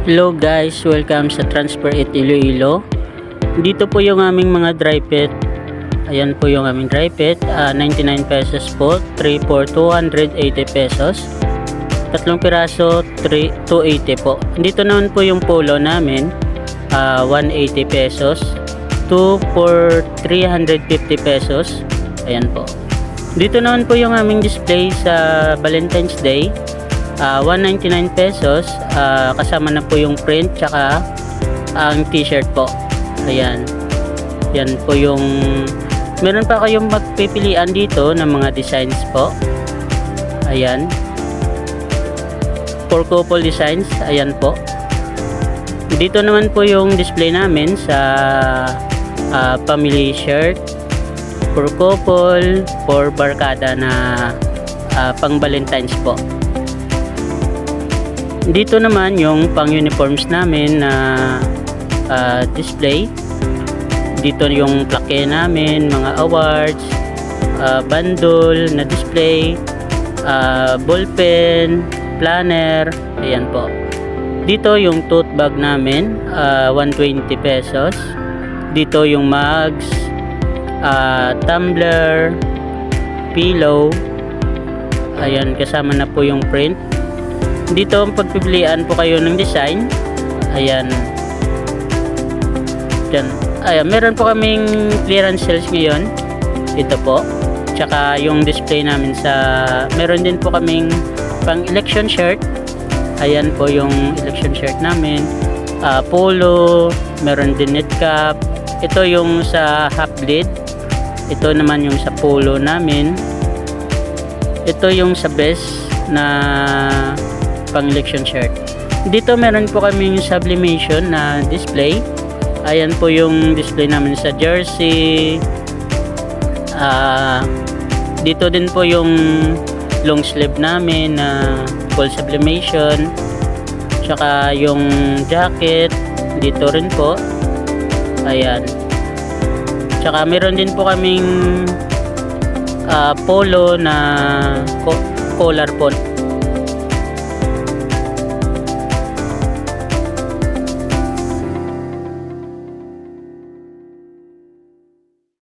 Hello guys, welcome sa Transfer It Iloilo. Dito po yung aming mga dry pet. Ayan po yung aming dry pet, 99 pesos po, 3 for 280 pesos. Tatlong piraso, 280 po. Dito naman po yung polo namin, 180 pesos, 2 for 350 pesos. Ayan po. Dito naman po yung aming display sa Valentine's Day. 199 pesos, kasama na po yung print tsaka ang t-shirt po. Ayan, yan po yung meron pa kayong magpipilian dito ng mga designs po. Ayan, for couple designs. Ayan po. Dito naman po yung display namin sa family shirt, for couple, for barkada na pang Valentine's po. Dito naman yung pang uniforms namin na display. Dito yung plaque namin, mga awards, bundle na display, ballpen, planner. Ayan po. Dito yung tote bag namin, 120 pesos. Dito yung mugs, tumbler, pillow. Ayan, kasama na po yung print. Dito pagpipilian po kayo ng design. Ayan. Diyan. Ayan, meron po kaming clearance sales ngayon. Ito po. Tsaka yung display namin sa meron din po kaming pang election shirt. Ayan po yung election shirt namin. Polo, meron din net cap. Ito yung sa half bleed. Ito naman yung sa polo namin. Ito yung sa best na pang election shirt. Dito meron po kaming sublimation na display. Ayan po yung display namin sa jersey. Dito din po yung long sleeve namin na full sublimation. Tsaka yung jacket dito rin po. Ayan. Tsaka meron din po kaming polo na collar po.